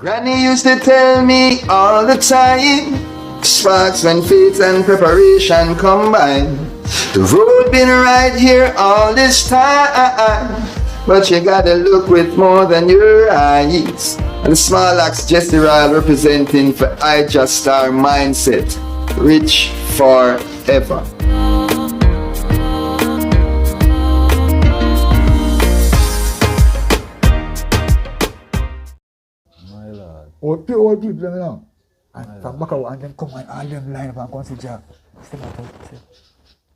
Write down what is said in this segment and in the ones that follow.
Granny used to tell me all the time, sparks when faith and preparation combine. The road been right here all this time, but you gotta look with more than your eyes. And small axe Jesse Ryle representing for IjahStars mindset, rich forever. Old people, you know. And from back and then come and all them line up and come see Jah. Step out and say,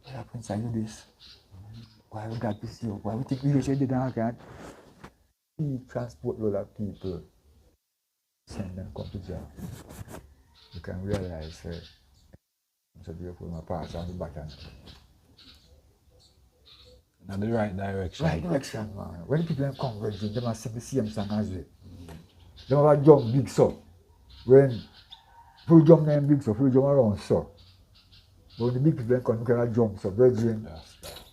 what happened inside this? Why we got this here? Why we think we should do that? Can't he transport load of people? Send them come to Jah. You can realize I'm so beautiful my parts on the button. In the right direction. Right direction, man. When people come with them must sing the same song as well. They have a jump big so. When people jump them big so, people jump around so. But when the big people come, you can jump so, brethren.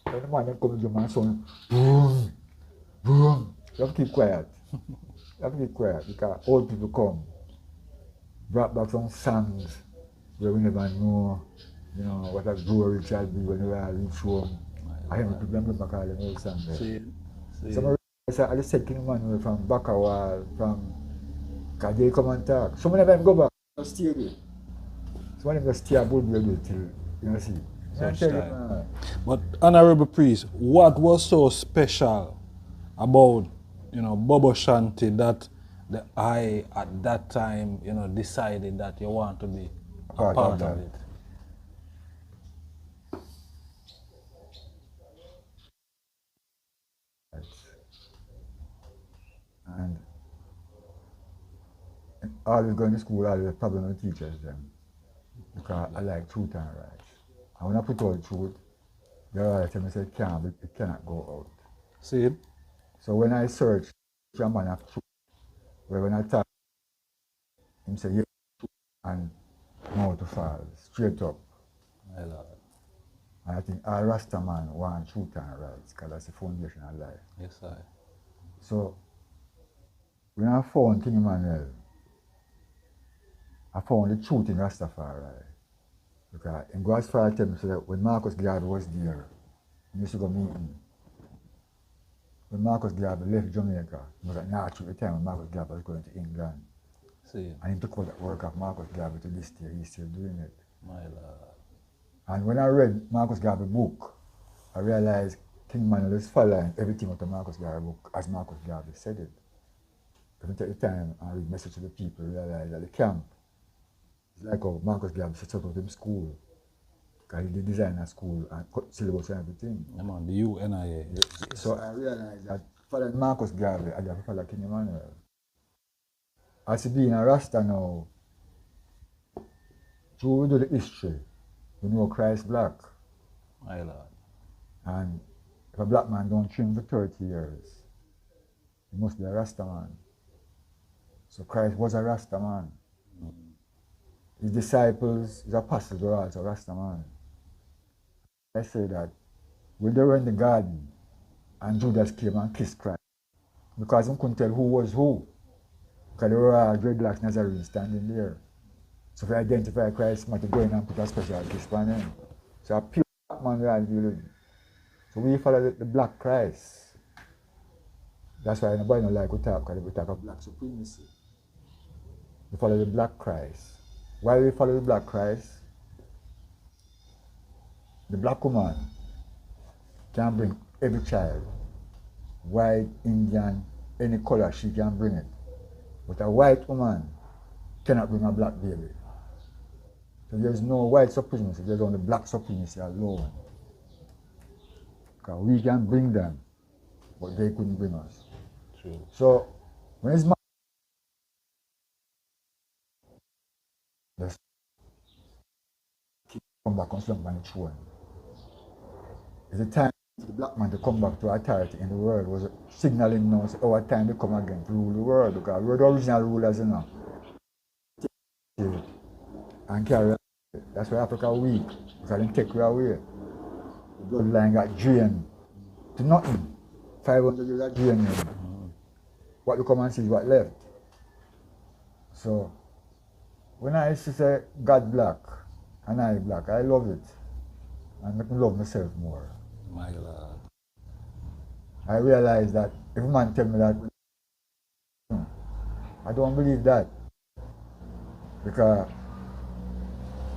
When the man come jump and sound boom, boom. You have to keep quiet. You have to keep quiet because old people come. Brought back some songs where we never know, you know, what a glory shall be when we are reach home. I hear people bring back all the old songs there. Some I just said King Manuel from Bakawal, from because they come and talk. Some of them go back, just stay there. Some of them just stay above there till, you see. But Honorable Priest, what was so special about, Bobo Shanty that the I at that time, decided that you want to be a part of it? And always going to school, always problem with teachers them. Because I like truth and right. And when I put out the truth, the right tell me say it cannot go out. See it? So when I search for a man of truth, when I talk, him say yes and no to fall, straight up. I love it. And I think all Rasta man want truth and right, because that's the foundation of life. Yes, I. So when I found King Emmanuel, I found the truth in Rastafari. Because in God's Father tell me so that when Marcus Garvey was there, he used to go meet him. When Marcus Garvey left Jamaica, it was at natural the time when Marcus Garvey was going to England. See. And he took out that work of Marcus Garvey to this day, he's still doing it. My Lord. And when I read Marcus Garvey's book, I realized King Emmanuel is following everything out of Marcus Garvey's book as Marcus Garvey said it. If you take the time and read message to the people, realize that the camp is like how Marcus Garvey set up in school. Because he did design a school and cut syllabus and everything. I'm on the UNIA. So I realized that following Marcus Garvey, I have to follow King Emmanuel. As being a Rasta now, through we do the history, we know Christ black. My Lord. And if a black man don't trim for 30 years, he must be a Rasta man. So Christ was a Rasta man. His disciples, his apostles were also Rasta man. I say that when they were in the garden and Judas came and kissed Christ, because he couldn't tell who was who. Because there were dreadlocks Nazarenes standing there. So if you identify Christ, you have to go in and put a special kiss on him. So a pure black man we are dealing. So we follow the black Christ. That's why nobody don't like to talk, because we talk of black supremacy. We follow the black Christ. Why we follow the black Christ? The black woman can bring every child, white, Indian, any color, she can bring it. But a white woman cannot bring a black baby. So there's no white supremacy, there's only black supremacy alone. Because we can bring them, but they couldn't bring us. True. So when it's come back and slump on the throne. It's the time for the black man to come back to authority in the world was signaling now our time to come again to rule the world, because we're the original rulers, and carry. That's why Africa weak, because they take we away. The bloodline got drained to nothing. 500 years got drained. What we come and see is what left. So when I used to say God black and I black, I love it. And make me love myself more. My Lord. I realize that if a man tell me that, I don't believe that. Because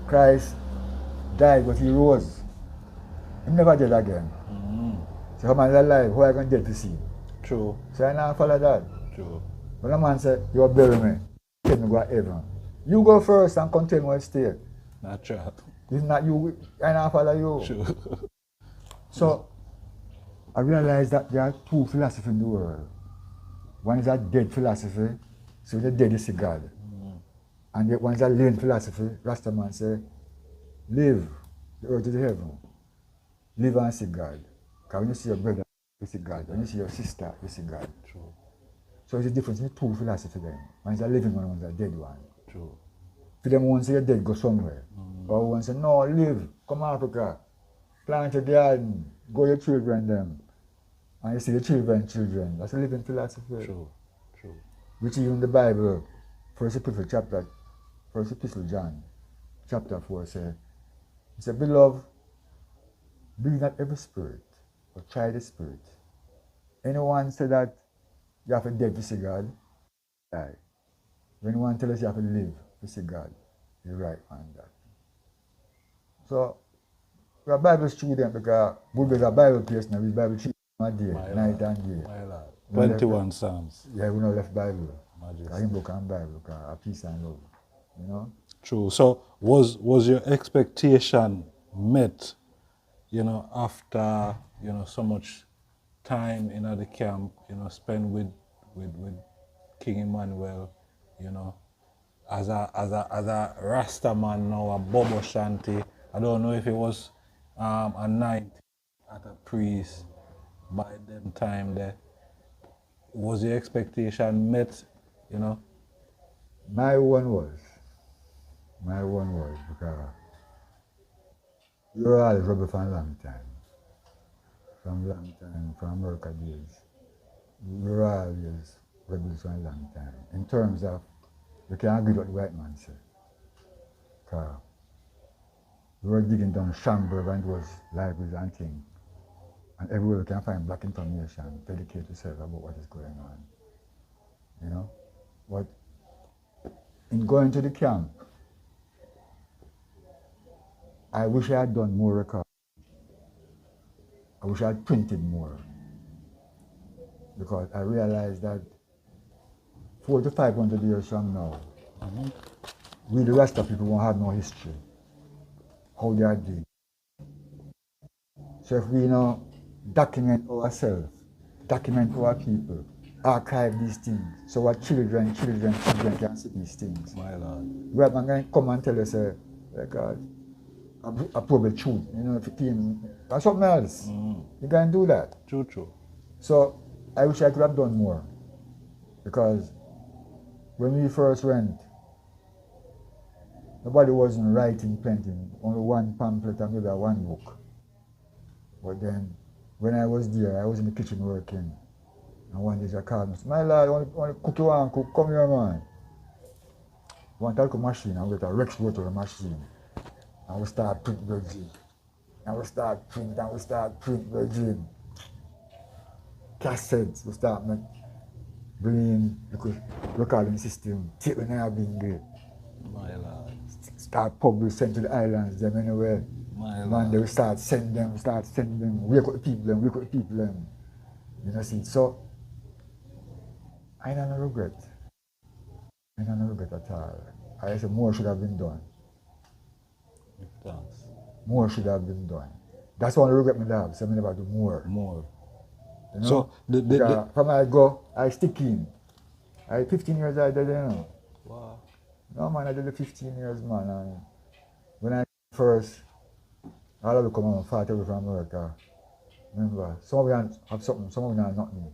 Christ died, but he rose. He never dead again. So how man is alive, how I can dead to see? True. So I now follow that. True. When a man say, you bury me, tell me go to heaven. You go first and contain where stay. Not true. If not you, I now follow you. True. So I realize that there are two philosophies in the world. One is a dead philosophy, so the dead is God. And the one is a living philosophy, Rastaman say, live, the earth is the heaven. Live and see God. Because when you see your brother, you see God. When you see your sister, you see God. True. So it's a difference in two philosophies then. One is a living one, one is a dead one. True. For them, one say you're dead, go somewhere. Or one say, no, live, come Africa, plant a garden, go your children them. And you see the children. That's a living philosophy. True. True. Which even the Bible, First Epistle John, chapter 4 say, he said, beloved, believe not every spirit, but try the spirit. Anyone say that you have to dead to see God, die. When anyone tell us you have to live to see God, you're right on that. So, we are Bible student because we are Bible place now, we Bible teach a day, night and day. My Lord. 21 Psalms. Yeah, we don't left Bible. Majesty. Because book and Bible, because peace and love. You know? True. So was your expectation met, after, so much time in the camp, spent with King Emmanuel, as a Rasta man now, a Bobo Shanty. I don't know if it was a night at a priest by them time there. Was the expectation met, My one was because we were all rebel for a long time. From America days. We were always rebels for a long time. In terms of, we can't agree what the white man said. Because we were digging down Shamburg and those libraries and things. And everywhere we can find black information, educate yourself about what is going on. But in going to the camp, I wish I had done more records. I wish I had printed more. Because I realized that 400 to 500 years from now, we the rest of people won't have no history. How they are doing. So if we document ourselves, document our people, archive these things, so our children can see these things. My Lord. Right man can come and tell us a probable truth, if it came, that's something else. You can do that. True. So I wish I could have done more. Because when we first went, nobody wasn't writing plenty, only one pamphlet and maybe one book. But then when I was there, I was in the kitchen working. And one day I called me, my lad, I want to cook you one, cook, come here man. I want to take a machine, I get a Rex water machine. And we start print virgin. And we start print virgin. Cassettes, we start bringing the recording system, tape when I have been good. My Lord. Start publish, send to the islands, them anywhere. My Man, Lord. they will start send them, wake up the people. See, so I don't regret. I don't regret at all. I say more should have been done. Thanks. More should have been done. That's one regret me have, so I never do more. So from I go, I stick in. I 15 years I did, Wow. No man, I did the 15 years, man. And when I first, all of them come home and fight away from America. Remember, some of them have something, some of them have nothing.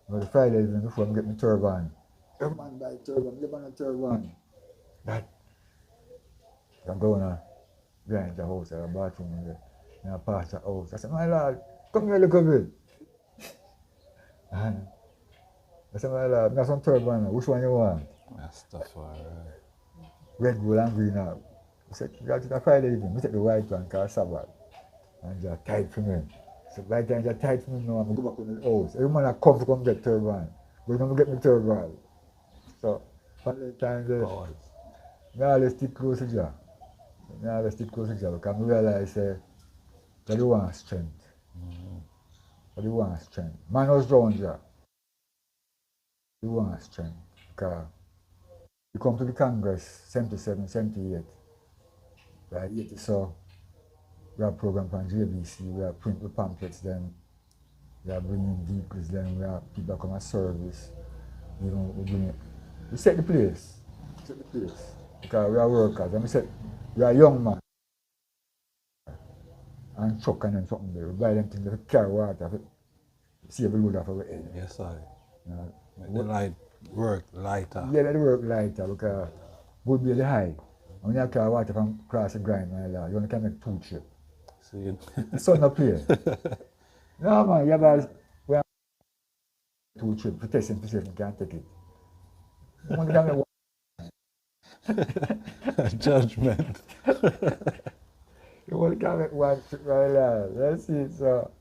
But the Friday evening before I get my turban, every man buy a turban, live on a turban. That, I'm going to behind the house, at the bathroom, and I pass the house. I said, my lord, come here, look a bit. And I said, my lord, I have some turban, which one you want? Rastafari. Red, gold and green now. I said, that is a Friday evening. We take the white one called Sabbath. And just tight for me. So by the time you're tight for me now, I'm go back to the house. Every man that come to come get turban. But never get me turban. So, one of the times, I always stick close to Jah. I always stick close to Jah because I realize that you want strength. You want strength. Man was drowned Jah. You want strength. Because you come to the Congress 77, 78. Right, 80 so we have program from JBC, we have print the pamphlets then, we are bringing vehicles then, we have people come and service. You know, we set the place. Set the place. Because we are workers. And we said we are young man. And truck and then something there. We buy them things to carry water. Save a load off our head. Yes, I. You know, Make the light work lighter. yeah, make the work lighter because would be the high. And when you carry water from across the grind, you only can make 2 trips. See? The sun up here. No man, you have we have 2 trips for testing for safety, you can't take it. You only can make Judgment. You only can make 1 trip right now. That's it, so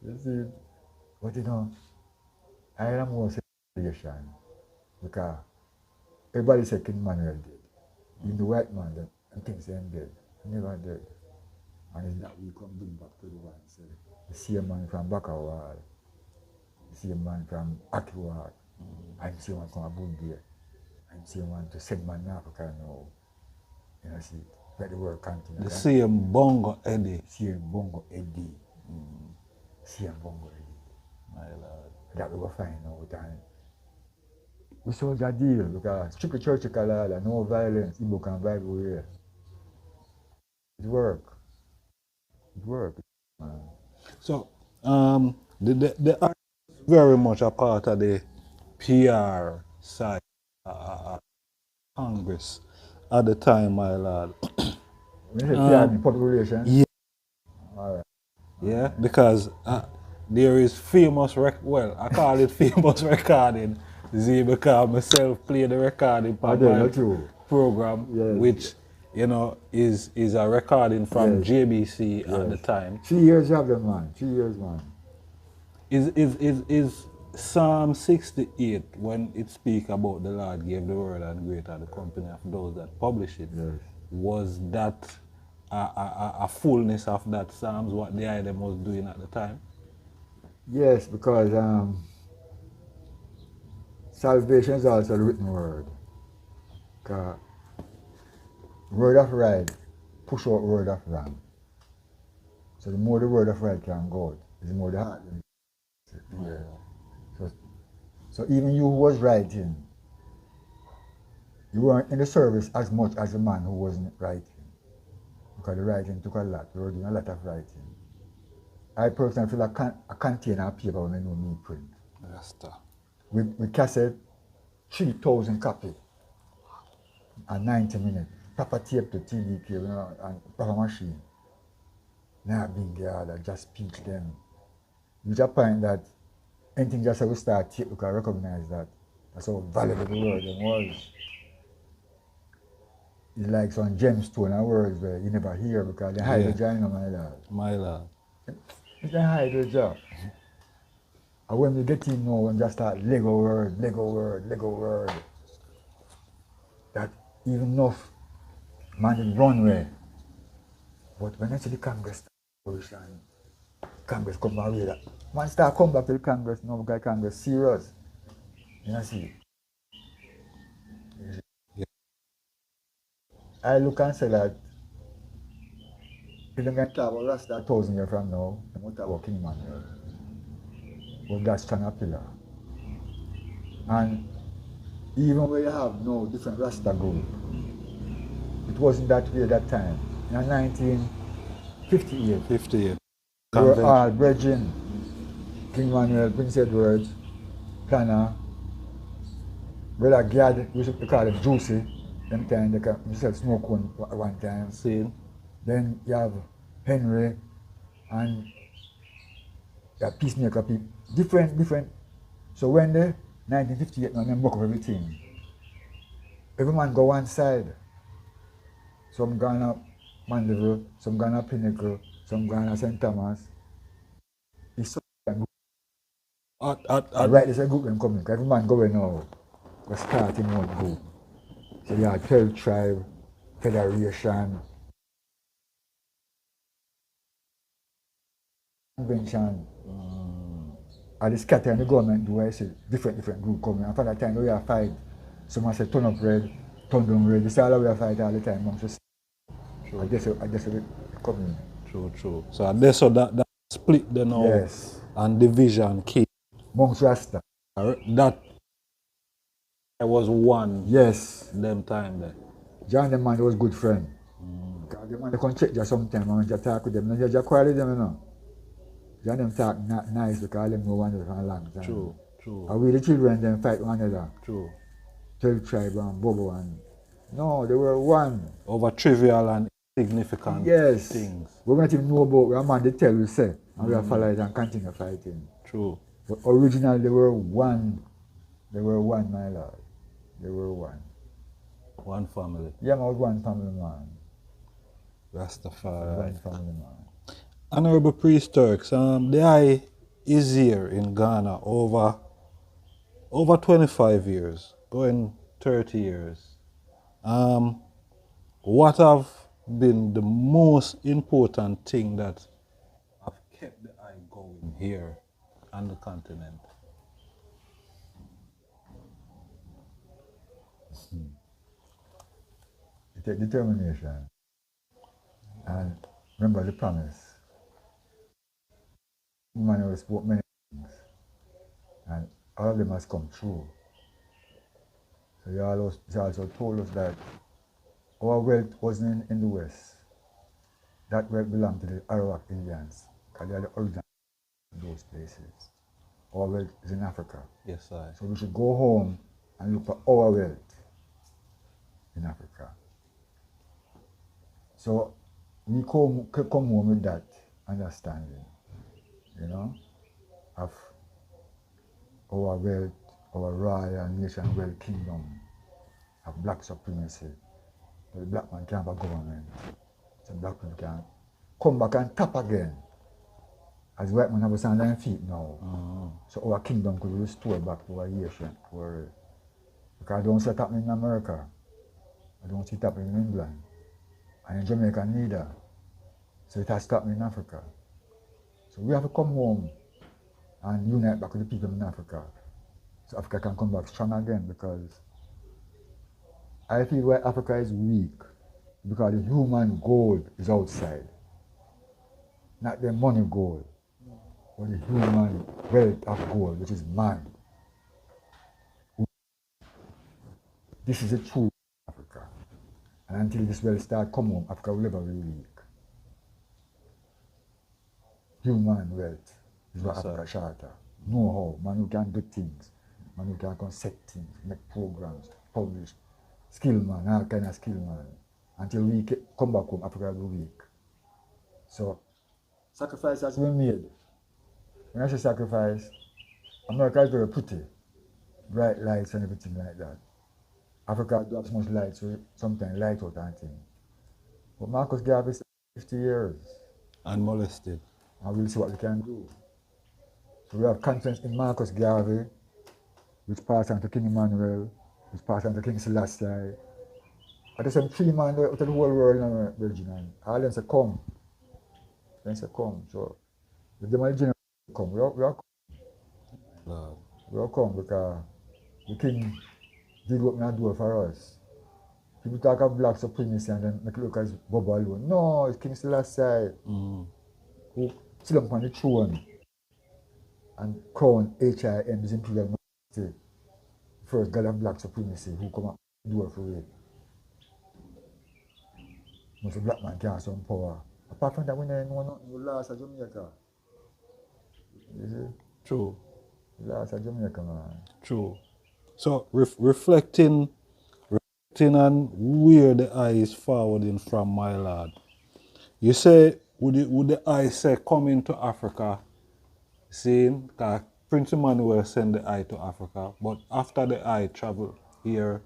that's it. But you know, I am more celebration because everybody said King Manuel did. Even the white man that and things them dead. Never dead. And it's that we come bring back to the one say the same man from Bakawal, the same man from Akiwal, I'm the same one from Abundi, I'm the same one to send man in Africa now. You know, see, let the world continue. The same Bongo Eddie. Same Bongo Eddie. Same Bongo Eddie. My Lord. That we will find out and we saw that deal because strictly church kalala, no violence, Igbo can Bible here. It work. It work. So, the art is very much a part of the PR side Congress at the time, my lord. When you say PR, public relations? Yeah. All right. Yeah, because there is famous I call it famous recording. See, because myself play the recording part of my program, yes. which you know is a recording from JBC at the time. 3 years you have them, man. 3 years, man. Is Psalm 68 when it speaks about the Lord gave the world and great are the company of those that publish it? Yes. Was that a fullness of that Psalms what the item was doing at the time? Yes, because salvation is also the written word. Because word of right push out word of wrong. So the more the word of right can go out, the more the heart. Yeah. So even you who was writing, you weren't in the service as much as the man who wasn't writing. Because the writing took a lot. We were doing a lot of writing. I personally feel a container of paper when I know me print. Rasta. We cassette 3,000 copies and 90 minutes. Proper tape to TV cable, you know, and proper machine. Now being there, I just speak them. Reach a point that anything just we start tape, we can recognize that. That's how valuable the word was. It's like some gemstone and words where you never hear because they hide the job, my lord. My lord. You can hide the job. And when we get in now and just start Lego word, Lego word, Lego word, that even enough man in runway. But when I see the Congress position, Congress come away that man start come back to the Congress now because Congress serious. You know see. Yeah. I look and say that if they can talk about Rasta 1,000 years from now, they won't talk about King Manuel. But that's strong a pillar. And even when you have no different Rasta group, it wasn't that way at that time. In 1958, 58. we were all brethren. King Manuel, Prince Edward, Planner, Brother Gad, we used to call him Juicy. Them time they used to smoke one time. See? Then you have Henry and you have Peacemaker people. Different. So when the 1958 man broke up everything. every man go one side. Some gone up Mandeville, some gone up Pinnacle, some gone up St. Thomas. It's so right, there's a group them coming. Every man going now. We start in one group. So you have 12 tribe, federation, convention. And the scatter and the government do I say different group coming. And for that time we have fight. Someone say turn up red, turn down red. This is all we have fight all the time. I guess it coming. True. So that's so that split the now Yes. and division key. Monks Rasta. That was one. Yes. Them time there. John the man was good friend. Because the man they come check you sometime and when you talk with them, you just quarrel with them, you know. John them talk nice because them know one another for a long time. True. And we the children them fight one another. True. 12 tribe and Bobo and no, they were one. Over trivial and insignificant things. We don't even know about what man they tell you say. And we have follow it and continue fighting. True. But originally they were one. They were one, my lord. They were one. One family. Yeah, man, was one family man. Rastafari. One family man. Honorable Priest Turks, the eye is here in Ghana over 25 years, going 30 years. What have been the most important thing that have kept the eye going here on the continent? You take determination and remember the promise. Man has spoke many things and all of them has come true. So he also told us that our wealth wasn't in the West. That wealth belonged to the Arawak Indians because they are the original in those places. Our wealth is in Africa. Yes, sir. So we should go home and look for our wealth in Africa. So we come home with that understanding, you know, of our wealth, our royal nation, wealth kingdom, of black supremacy. The black man can't have a government. So black man can come back and tap again. As white man have a stand on feet now. So our kingdom could restore back to our nation. Because I don't see it happening in America. I don't see it happening in England. And in Jamaica neither. So it has to happen in Africa. So we have to come home and unite back with the people in Africa. So Africa can come back strong again because I feel why Africa is weak because the human gold is outside. Not the money gold, but the human wealth of gold, which is man. This is the true Africa. And until this wealth start come home, Africa will never be weak. Human wealth is what Africa charter. Know how, man who can do things, man who can concept things, make programs, publish, skill man, all kind of skill man. Until we come back home, Africa will be weak. So, sacrifice has been made. When I say sacrifice, America is very pretty, bright lights and everything like that. Africa do have so much light, so sometimes light out and things. But Marcus Garvey is 50 years. Unmolested. And we'll see what we can do. So we have confidence in Marcus Garvey, which passed on to King Emmanuel, which passed on to King Selassie. I just have 3 men out of the whole world now, Virgin, and all them say come. They say come. So if the general come, we all come. We all come because the king did open a door for us. People talk of black supremacy and then make it look as Bobo alone. No, it's King Selassie who sit up on the throne and crown HIM, his imperial majesty, first god of black supremacy who come up the door for it. Most black man can't have some power. Apart from that, we don't know nothing. We lost at Jamaica. You see? True. We lost at Jamaica, man. True. So reflecting on where the eye is forwarding from, my lord. You say, would the eye say coming to Africa, seeing that Prince Emmanuel send the eye to Africa, but after the eye travel here,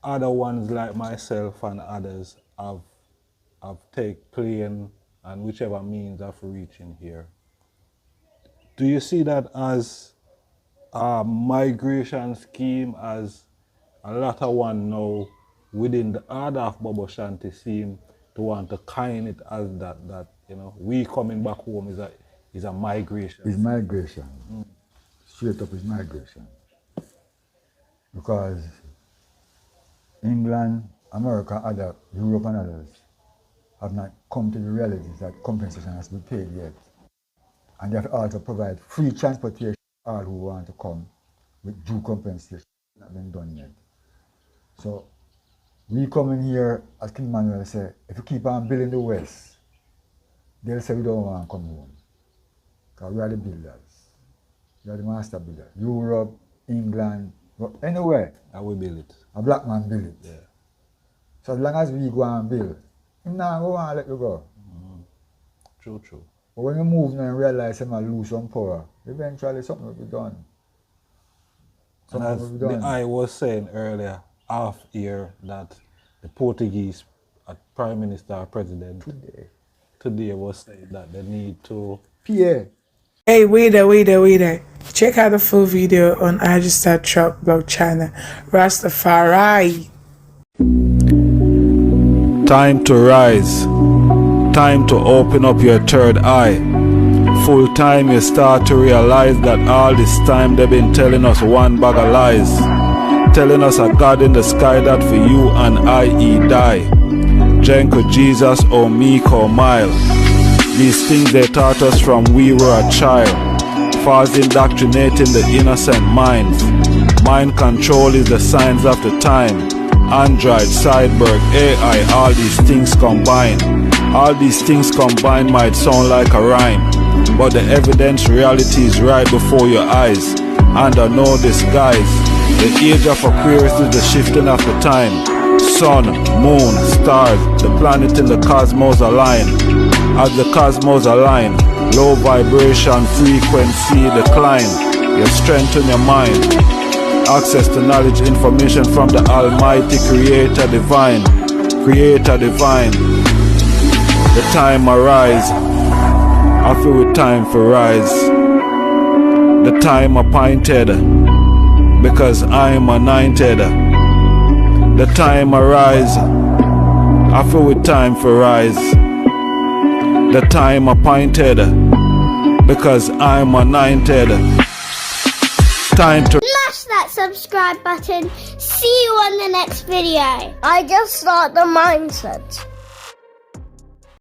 other ones like myself and others have take plane and whichever means of reaching here. Do you see that as a migration scheme, as a lot of one now within the order of Bobo Shanty seem to want to kind it as that you know, we coming back home is a migration. It's migration. Straight up is migration. Because England, America, other Europe and others have not come to the realities that compensation has to be paid yet. And they have to also provide free transportation to all who want to come with due compensation. Not been done yet. So we come in here, as King Manuel said, if you keep on building the West, they'll say we don't want to come home. Because we are the builders. We are the master builders. Europe, England, anywhere. And we build it. A black man build it. Yeah. So as long as we go and build, him now go and let you go. True, true. But when you move now and realize him and lose some power, eventually something will be done. And as the I was saying earlier, off here, that the Portuguese Prime Minister or President today was saying that they need to... PA. Hey, wait there. Check out the full video on IjahStars Truck blog channel. Rastafari. Time to rise. Time to open up your third eye. Full time you start to realize that all this time they've been telling us one bag of lies. Telling us a God in the sky that for you and I die. Jenko Jesus or meek or mild. These things they taught us from we were a child. False indoctrinating the innocent minds. Mind control is the signs of the time. Android, cyborg, AI, all these things combined. All these things combined might sound like a rhyme, but the evidence reality is right before your eyes. Under no disguise, the age of Aquarius is the shifting of the time. Sun, moon, stars, the planet in the cosmos align. As the cosmos align, low vibration frequency decline. You strengthen your mind. Access to knowledge, information from the Almighty Creator Divine. Creator Divine. The time arise. I feel with time for rise. The time appointed, because I'm anointed. The time arise. I feel with time for rise. The time appointed, because I'm anointed. Time to smash that subscribe button. See you on the next video. I just start the mindset.